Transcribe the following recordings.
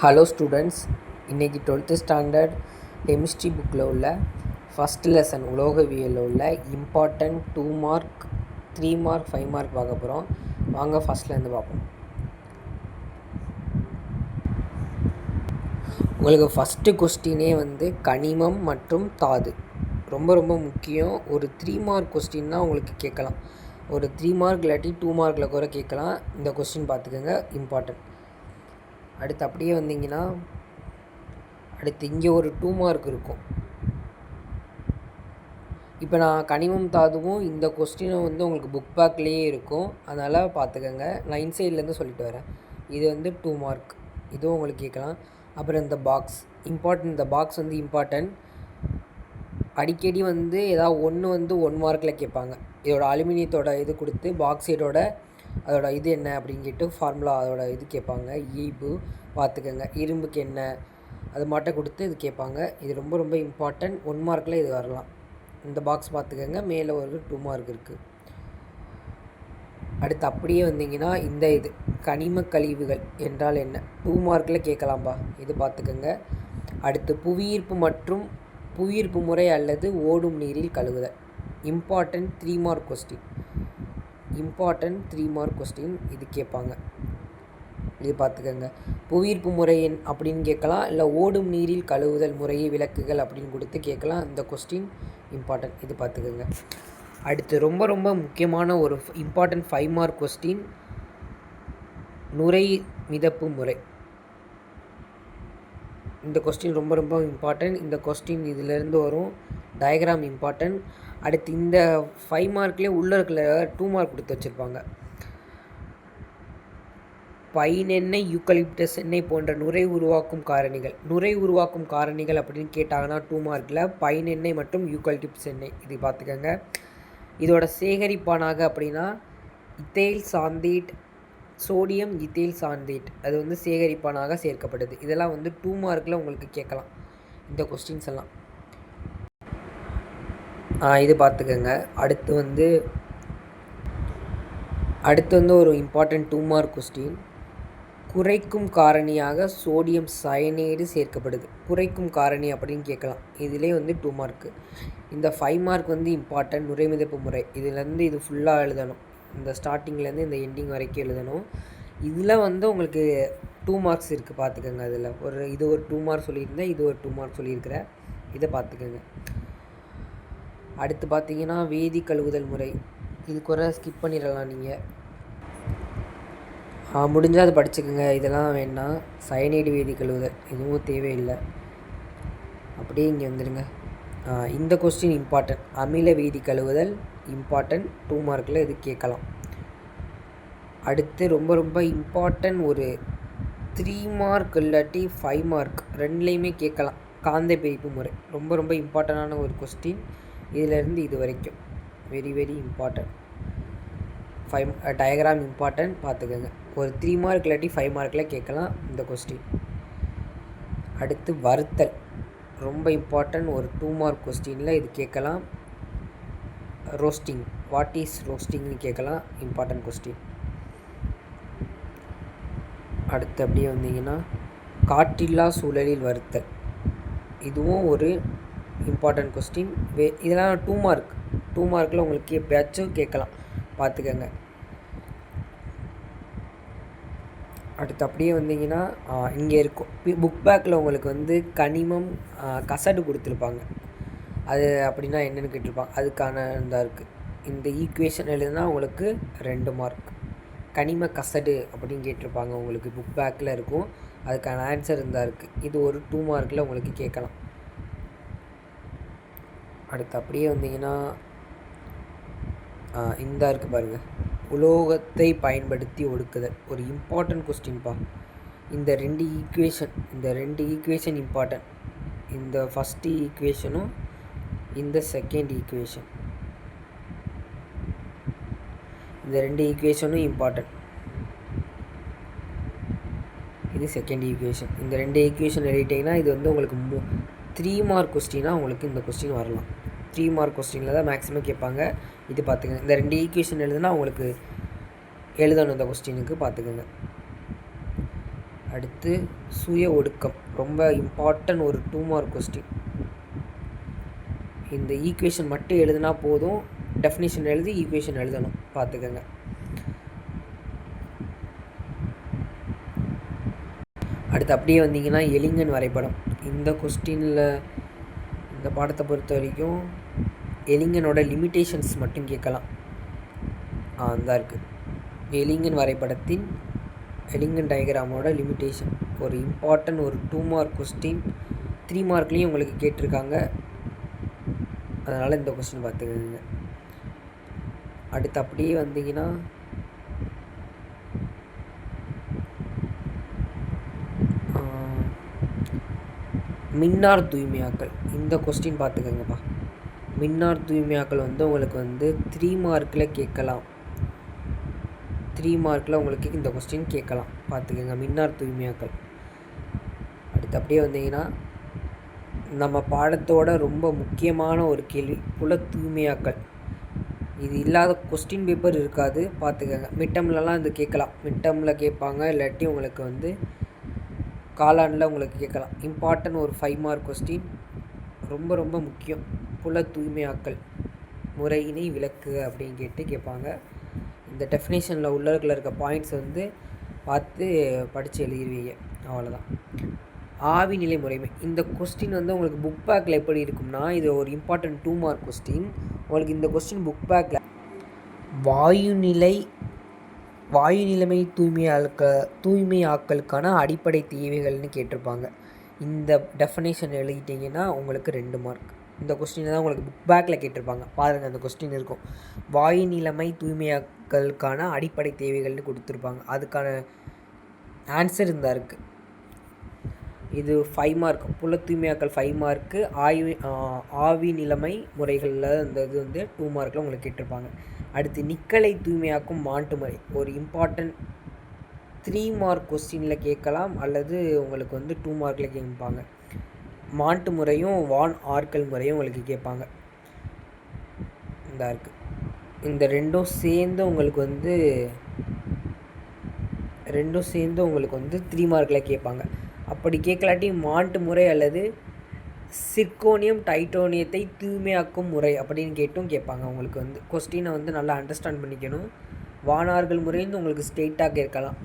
Hello students, இன்றைக்கி 12th standard chemistry புக்கில் உள்ள ஃபஸ்ட் லெசன் உலோகவியலில் உள்ள இம்பார்ட்டன்ட் 2 மார்க் 3 மார்க் 5 மார்க் பார்க்க போகிறோம். வாங்க ஃபஸ்ட்லேருந்து பார்ப்போம். உங்களுக்கு ஃபஸ்ட்டு கொஸ்டினே கனிமம் மற்றும் தாது ரொம்ப ரொம்ப முக்கியம். ஒரு 3 மார்க் கொஸ்டின் தான் உங்களுக்கு கேட்கலாம். ஒரு 3 மார்க் இல்லாட்டி 2 மார்க்கில் கூட கேட்கலாம். இந்த கொஸ்டின் பார்த்துக்கோங்க, இம்பார்ட்டன்ட். அடுத்து அப்படியே வந்தீங்கன்னா அடுத்து இங்கே ஒரு 2 மார்க் இருக்கும். இப்போ நான் கனிமம் தாதுவும் இந்த கொஸ்டினும் உங்களுக்கு புக் பேக்லேயே இருக்கும், அதனால் பார்த்துக்கோங்க. நான் இன்சைட்லேருந்து சொல்லிட்டு வரேன். இது 2 மார்க், இதுவும் உங்களுக்கு கேட்கலாம். அப்புறம் இந்த பாக்ஸ் இம்பார்ட்டன்ட். இந்த பாக்ஸ் இம்பார்ட்டன்ட். அடிக்கடி ஏதாவது ஒன்று 1 மார்க்கில் கேட்பாங்க. இதோட அலுமினியத்தோட இது கொடுத்து பாக்ஸ் சைடோட அதோட இது என்ன அப்படின்னு கேட்டு ஃபார்முலா அதோட இது கேட்பாங்க. ஈபு பார்த்துக்கோங்க. இரும்புக்கு என்ன அது மட்டும் கொடுத்து இது கேட்பாங்க. இது ரொம்ப ரொம்ப இம்பார்ட்டன்ட். 1 மார்க்கில் இது வரலாம். இந்த பாக்ஸ் பார்த்துக்கோங்க. மேலே ஒரு 2 மார்க் இருக்குது. அடுத்து அப்படியே வந்தீங்கன்னா இந்த இது கனிம கழிவுகள் என்றால் என்ன, 2 மார்க்கில் கேட்கலாம்பா. இது பார்த்துக்கோங்க. அடுத்து புவியீர்ப்பு மற்றும் புவியீர்ப்பு முறை அல்லது ஓடும் நீரில் கழுவுதல், important 3 mark question. Important 3 mark question இது கேட்பாங்க. இது பார்த்துக்கோங்க. புவியீர்ப்பு முறை அப்படின்னு கேட்கலாம், இல்லை ஓடும் நீரில் கழுவுதல் முறையை விளக்குகள் அப்படின்னு கொடுத்து கேட்கலாம். இந்த கொஸ்டின் இம்பார்ட்டன்ட், இது பார்த்துக்கோங்க. அடுத்து ரொம்ப ரொம்ப முக்கியமான ஒரு இம்பார்ட்டன்ட் 5 மார்க் கொஸ்டின், நுரை மிதப்பு முறை. இந்த கொஸ்டின் ரொம்ப ரொம்ப இம்பார்ட்டன்ட். இந்த கொஸ்டின் இதிலேருந்து வரும். Diagram important. அடுத்து இந்த 5 மார்க்லேயே உள்ள இருக்கிற 2 மார்க் கொடுத்து வச்சுருப்பாங்க. பைன் எண்ணெய், யூக்கலிப்டஸ் எண்ணெய் போன்ற நுரை உருவாக்கும் காரணிகள். நுரை உருவாக்கும் காரணிகள் அப்படின்னு கேட்டாங்கன்னா 2 மார்க்கில் பைன் எண்ணெய் மற்றும் யூக்கலிப்டஸ் எண்ணெய் இது பார்த்துக்கோங்க. இதோட சேகரிப்பானாக அப்படின்னா ethyl xanthate, sodium ethyl xanthate அது சேகரிப்பானாக சேர்க்கப்படுது. இதெல்லாம் 2 மார்க்கில் உங்களுக்கு கேட்கலாம் இந்த கொஸ்டின்ஸ் எல்லாம். இது பார்த்துக்கோங்க. அடுத்து ஒரு இம்பார்ட்டன்ட் 2 மார்க் கொஸ்டின், குறைக்கும் காரணியாக சோடியம் சயனைடு சேர்க்கப்படுது. குறைக்கும் காரணி அப்படின்னு கேட்கலாம். இதிலே 2 மார்க்கு. இந்த 5 மார்க் இம்பார்ட்டன்ட் நுரைமிதப்பு முறை. இதுலேருந்து இது ஃபுல்லாக எழுதணும். இந்த ஸ்டார்டிங்லேருந்து இந்த எண்டிங் வரைக்கும் எழுதணும். இதில் உங்களுக்கு 2 மார்க்ஸ் இருக்குது பார்த்துக்கோங்க. அதில் இது ஒரு 2 மார்க் சொல்லியிருந்தேன், இது ஒரு 2 மார்க் சொல்லியிருக்கிறேன். இதை பார்த்துக்கோங்க. அடுத்து பார்த்தீங்கன்னா வேதி கழுவுதல் முறை. இது குறை ஸ்கிப் பண்ணிடலாம் நீங்கள். முடிஞ்சால் அது படிச்சுக்கோங்க. இதெல்லாம் வேணாம். சயனைடு வேதி கழுவுதல் இதுவும் தேவையில்லை. அப்படியே இங்கே வந்துடுங்க. இந்த கொஸ்டின் இம்பார்ட்டன்ட். அமில வேதி கழுவுதல் இம்பார்ட்டன்ட். 2 மார்க்கில் இது கேட்கலாம். அடுத்து ரொம்ப ரொம்ப இம்பார்ட்டன்ட் ஒரு 3 மார்க் இல்லாட்டி 5 மார்க் ரெண்டுலேயுமே கேட்கலாம். காந்த பிரிப்பு முறை ரொம்ப ரொம்ப இம்பார்ட்டண்டான ஒரு கொஸ்டின். இதிலேருந்து இது வரைக்கும் very very important. 5 diagram important பார்த்துக்கோங்க. ஒரு 3 மார்க் இல்லாட்டி 5 மார்க்கில் கேட்கலாம் இந்த கொஸ்டின். அடுத்து வறுத்தல் ரொம்ப இம்பார்ட்டன்ட். ஒரு 2 மார்க் கொஸ்டினில் இது கேட்கலாம். ரோஸ்டிங், வாட் இஸ் ரோஸ்டிங்னு கேட்கலாம். Important question. அடுத்து அப்படியே வந்தீங்கன்னா காற்றில்லா சூழலில் வறுத்தல், இதுவும் ஒரு இம்பார்ட்டன்ட் கொஸ்டின். இதெல்லாம் 2 மார்க். 2 மார்க்கில் உங்களுக்கு எப்பயாச்சும் கேட்கலாம், பார்த்துக்கோங்க. அடுத்து அப்படியே வந்தீங்கன்னா இங்கே இருக்கும் புக் பேக்கில் உங்களுக்கு கனிமம் கசடு கொடுத்துருப்பாங்க. அது அப்படின்னா என்னென்னு கேட்டிருப்பாங்க. அதுக்கான இதாக இருக்குது. இந்த ஈக்குவேஷன் எழுதுனா உங்களுக்கு 2 மார்க். கனிம கசடு அப்படின்னு கேட்டிருப்பாங்க, உங்களுக்கு புக் பேக்கில் இருக்கும். அதுக்கான ஆன்சர் இருந்தால் இருக்குது. இது ஒரு 2 மார்க்கில் உங்களுக்கு கேட்கலாம். அடுத்து அப்படியே வந்தீங்கன்னா இந்த இருக்குது பாருங்கள், உலோகத்தை பயன்படுத்தி ஒடுக்குதல் ஒரு இம்பார்ட்டன்ட் கொஸ்டின்ப்பா. இந்த 2 ஈக்குவேஷன் இம்பார்ட்டன்ட். இந்த ஃபஸ்ட்டு ஈக்குவேஷனும் இந்த செகண்ட் ஈக்குவேஷன், இந்த 2 ஈக்குவேஷனும் இம்பார்ட்டன்ட். இது செகண்ட் ஈக்குவேஷன். இந்த 2 ஈக்குவேஷன் எழுதிட்டிங்கன்னா இது உங்களுக்கு 3 மார்க் கொஸ்டினாக உங்களுக்கு இந்த கொஸ்டின் வரலாம். 3 மார்க் கொஸ்டினில் தான் மேக்ஸிமம் கேட்பாங்க. இது பார்த்துக்கங்க. இந்த 2 ஈக்குவேஷன் எழுதுனா உங்களுக்கு எழுதணும் இந்த கொஸ்டினுக்கு, பார்த்துக்கோங்க. அடுத்து சுய ஒடுக்கம், ரொம்ப இம்பார்ட்டன்ட் ஒரு 2 மார்க் கொஸ்டின். இந்த ஈக்குவேஷன் மட்டும் எழுதுனா போதும், டெஃபினிஷன் எழுதி ஈக்குவேஷன் எழுதணும், பார்த்துக்கங்க. அடுத்து அப்படியே வந்தீங்கன்னா எலிங்கன் வரைபடம். இந்த கொஸ்டினில் இந்த பாடத்தை பொறுத்த வரைக்கும் எலிங்கனோட லிமிட்டேஷன்ஸ் மட்டும் கேட்கலாம். அந்த இருக்குது எலிங்கன் வரைபடத்தின் எலிங்கன் டயக்ராமோட லிமிட்டேஷன். ஒரு இம்பார்ட்டன்ட் ஒரு 2 மார்க் கொஸ்டின், 3 மார்க்லேயும் உங்களுக்கு கேட்டிருக்காங்க. அதனால் இந்த கொஸ்டின் பார்த்துக்கோங்க. அடுத்து அப்படியே வந்தீங்கன்னா மின்னார் தூய்மையாக்கல். இந்த கொஸ்டின் பார்த்துக்கோங்கப்பா. மின்னார் தூய்மையாக்கல் உங்களுக்கு 3 மார்க்கில் கேட்கலாம். 3 மார்க்கில் உங்களுக்கு இந்த கொஸ்டின் கேட்கலாம், பார்த்துக்கோங்க. மின்னார் தூய்மையாக்கல். அடுத்து அப்படியே வந்தீங்கன்னா நம்ம பாடத்தோட ரொம்ப முக்கியமான ஒரு கேள்வி, புல தூய்மையாக்கல். இது இல்லாத கொஸ்டின் பேப்பர் இருக்காது, பார்த்துக்கோங்க. மிட்டம்லலாம் இது கேட்கலாம், மிட்டமில் கேட்பாங்க. இல்லாட்டி உங்களுக்கு காலாண்டில் உங்களுக்கு கேட்கலாம். இம்பார்ட்டன்ட் ஒரு 5 மார்க் கொஸ்டின், ரொம்ப ரொம்ப முக்கியம். புல தூய்மையாக்கல் முறையினை விளக்குக அப்படின்னு கேட்பாங்க. இந்த டெஃபினேஷனில் உள்ளவர்களில் இருக்க பாயிண்ட்ஸ் பார்த்து படித்து எழுதிடுவீங்க, அவ்வளோதான். ஆவி நிலை முறைமை. இந்த கொஸ்டின் உங்களுக்கு புக் பேக்கில் எப்படி இருக்கும்னா, இது ஒரு இம்பார்ட்டன்ட் 2 மார்க் கொஸ்டின். உங்களுக்கு இந்த கொஸ்டின் புக் பேக்கில் வாயு நிலைமை தூய்மையாக்கலுக்கான அடிப்படை தேவைகள்னு கேட்டிருப்பாங்க. இந்த டெஃபினேஷன் எழுதிட்டிங்கன்னா உங்களுக்கு 2 மார்க். இந்த கொஸ்டின் தான் உங்களுக்கு புக் பேக்கில் கேட்டிருப்பாங்க, பாருங்கள். அந்த கொஸ்டின் இருக்கும், வாயு நிலைமை தூய்மையாக்கலுக்கான அடிப்படை தேவைகள்னு கொடுத்துருப்பாங்க. அதுக்கான ஆன்சர் இந்த இருக்குது. இது 5 மார்க். புல தூய்மையாக்கல் 5 மார்க்கு. ஆவி நிலைமை முறைகளில் இந்த இது 2 மார்க்கில் உங்களுக்கு கேட்டிருப்பாங்க. அடுத்து நிக்கலை தூய்மையாக்கும் மாட்டு முறை, ஒரு இம்பார்ட்டன்ட் 3 மார்க் கொஸ்டினில் கேட்கலாம், அல்லது உங்களுக்கு 2 மார்க்கில் கேட்பாங்க. மாட்டு முறையும் வான் ஆர்கல் முறையும் உங்களுக்கு கேட்பாங்க. இந்த இருக்குது. இந்த ரெண்டும் சேர்ந்து உங்களுக்கு 3 மார்க்கில் கேட்பாங்க. அப்படி கேட்கலாட்டி மாட்டு முறை அல்லது சிர்கோனியம் டைட்டோனியத்தை தூய்மையாக்கும் முறை அப்படின்னு கேட்பாங்க. உங்களுக்கு கொஸ்டினை நல்லா அண்டர்ஸ்டாண்ட் பண்ணிக்கணும். வானார்கள் முறைன்னு உங்களுக்கு ஸ்ட்ரெயிட்டாக கேட்கலாம்.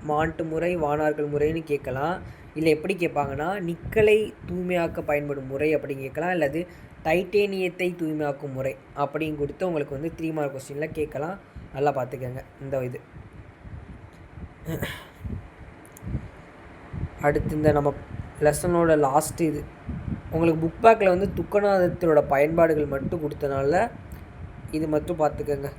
மாட்டு முறை வானார்கள் முறைன்னு கேட்கலாம். இல்லை எப்படி கேட்பாங்கன்னா, நிக்கலை தூய்மையாக்க பயன்படும் முறை அப்படின்னு கேட்கலாம், அல்லது டைட்டேனியத்தை தூய்மையாக்கும் முறை அப்படின்னு கொடுத்து உங்களுக்கு 3 மார்க் கொஸ்டினில் கேட்கலாம். நல்லா பார்த்துக்கங்க இந்த இது. அடுத்து இந்த நம்ம லெசனோட லாஸ்ட்டு இது உங்களுக்கு புக் பேக்கில் துக்கநாதத்தினோட பயன்பாடுகள் மட்டும் கொடுத்தனால இது மட்டும் பார்த்துக்கங்க.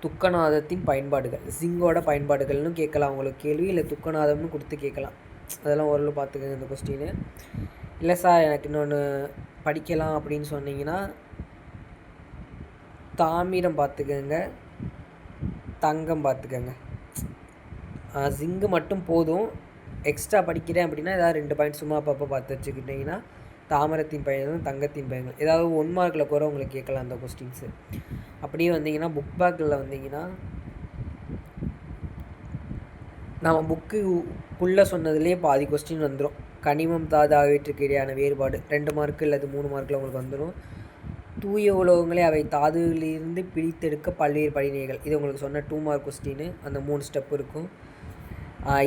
துக்கநாதத்தின் பயன்பாடுகள், ஜிங்கோட பயன்பாடுகள்னு கேட்கலாம் உங்களுக்கு கேள்வி, இல்லை துக்கநாதம்னு கொடுத்து கேட்கலாம். அதெல்லாம் ஓரளவு பார்த்துக்கங்க இந்த கொஸ்டின். இல்லை சார் எனக்கு இன்னொன்று படிக்கலாம் அப்படின்னு சொன்னீங்கன்னா தாமிரம் பார்த்துக்கங்க, தங்கம் பார்த்துக்கங்க. ஜிங்கு மட்டும் போதும். எக்ஸ்ட்ரா படிக்கிறேன் அப்படின்னா ஏதாவது 2 பாயிண்ட் சும்மா அப்பப்போ பார்த்து வச்சுக்கிட்டிங்கன்னா தாமிரத்தின் பயன்களும் தங்கத்தின் பயன்கள் ஏதாவது 1 மார்க்கில் கூட உங்களுக்கு கேட்கலாம் அந்த கொஸ்டின்ஸு. அப்படியே வந்தீங்கன்னா புக் பேக்கில் வந்தீங்கன்னா நம்ம புக்குள்ளே சொன்னதுலேயே பாதி கொஸ்டின் வந்துடும். கனிமம் தாது ஆகியவற்றுக்கு இடையான வேறுபாடு 2 மார்க்கு அல்லது 3 மார்க்கில் உங்களுக்கு வந்துடும். தூய உலோகங்களே அவை தாதுகளிலிருந்து பிரித்தெடுக்க பல்வேறு படிநிலைகள், இது உங்களுக்கு சொன்ன 2 மார்க் கொஸ்டின். அந்த 3 ஸ்டெப் இருக்கும்.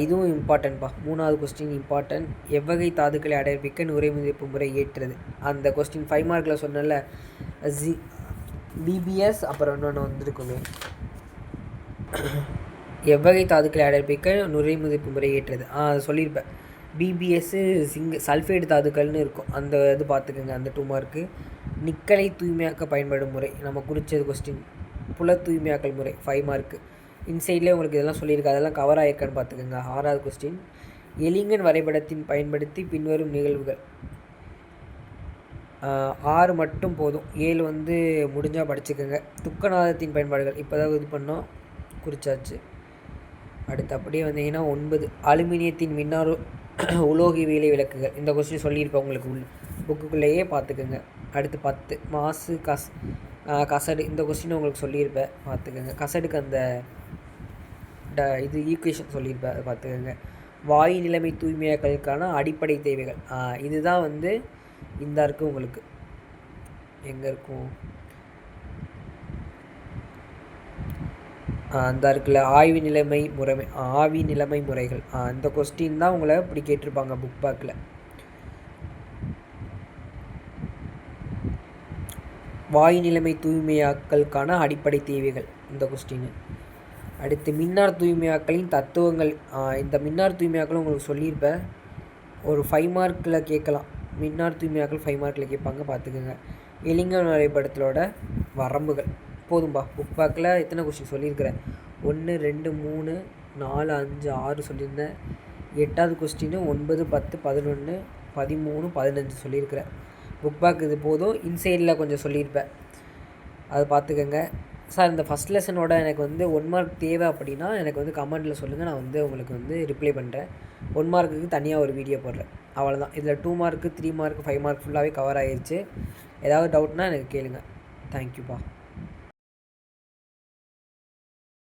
இதுவும் இம்பார்ட்டன்ட்பா. 3வது கொஸ்டின் இம்பார்ட்டன்ட். எவ்வகை தாதுக்களை அடைப்பிக்க நுரைமுதிர்ப்பு முறை ஏற்றது, அந்த கொஸ்டின் 5 மார்க்கில் சொன்னல பிபிஎஸ். அப்புறம் இன்னொன்று வந்திருக்குமே, எவ்வகை தாதுக்களை அடைப்பிக்க நுரைமுதிர்ப்பு முறை ஏற்றது, அது சொல்லியிருப்பேன். பிபிஎஸ்ஸு சல்ஃபேட் தாதுக்கள்னு இருக்கும், அந்த இது பார்த்துக்கோங்க. அந்த 2 மார்க்கு. நிக்கலை தூய்மையாக்க பயன்படும் முறை நம்ம குறித்தது கொஸ்டின். புல தூய்மையாக்கல் முறை 5 மார்க்கு. இன்சைட்லேயே உங்களுக்கு இதெல்லாம் சொல்லியிருக்கு, அதெல்லாம் கவர் ஆகிருக்கான்னு பார்த்துக்கோங்க. 6வது கொஸ்டின். எலிங்கன் வரைபடத்தின் பயன்படுத்தி பின்வரும் நிகழ்வுகள். 6 மட்டும் போதும், 7 முடிஞ்சால் படிச்சுக்கோங்க. துக்கநாதத்தின் பயன்பாடுகள் இப்போ தான் இது பண்ணோம், குறிச்சாச்சு. அடுத்து அப்படியே வந்தீங்கன்னா 9 அலுமினியத்தின் மின்னாறு உலோகவியலை விளக்குகள், இந்த கொஸ்டின் சொல்லியிருப்பேன் உங்களுக்கு புக்குக்குள்ளேயே பார்த்துக்கோங்க. அடுத்து 10 மாசு கசடு, இந்த கொஸ்டின் உங்களுக்கு சொல்லியிருப்பேன், பார்த்துக்கோங்க. கசடுக்கு அந்த இது ஈக்குவேஷன் சொல்லியிருப்பேன், அதை பார்த்துக்கோங்க. வாயு நிலைமை தூய்மையாக்கலுக்கான அடிப்படை தேவைகள், இதுதான் வந்து இந்த இருக்குது உங்களுக்கு. எங்கே இருக்கும் அந்த இருக்குல்ல, ஆவி நிலைமை முறைகள். அந்த கொஸ்டின் தான் உங்களை இப்படி கேட்டிருப்பாங்க புக் பேக்கில். வாயு நிலைமை தூய்மையாக்கலுக்கான அடிப்படை தேவைகள் இந்த கொஸ்டின். அடுத்து மின்னார் தூய்மையாக்கலின் தத்துவங்கள். இந்த மின்னார் தூய்மையாக்கல் உங்களுக்கு சொல்லியிருப்பேன், ஒரு 5 மார்க்கில் கேட்கலாம். மின்னார் தூய்மையாக்கல் 5 மார்க்கில் கேட்பாங்க, பார்த்துக்கோங்க. எலிங்க வரைபடத்தோட வரம்புகள். போதும்பா, புக் பேக்கில் எத்தனை கொஸ்டின் சொல்லியிருக்கிறேன்? 1 2 3 4 5 6 சொல்லியிருந்தேன். 8வது கொஸ்டின் 9 10 11 13 15 சொல்லியிருக்கிறேன். புக் பேக் இது போதும். இன்சைடில் கொஞ்சம் சொல்லியிருப்பேன், அதை பார்த்துக்கோங்க. சார் இந்த ஃபஸ்ட் லெசனோட எனக்கு வந்து 1 மார்க் தேவை அப்படின்னா எனக்கு வந்து கமெண்ட்டில் சொல்லுங்கள், நான் வந்து உங்களுக்கு வந்து ரிப்ளை பண்ணுறேன். 1 மார்க்குக்கு தனியாக ஒரு வீடியோ போடுறேன், அவ்வளோதான். இதில் 2 மார்க்கு 3 மார்க்கு 5 மார்க் ஃபுல்லாகவே கவர் ஆகிடுச்சு. ஏதாவது டவுட்னால் எனக்கு கேளுங்கள். தேங்க்யூப்பா.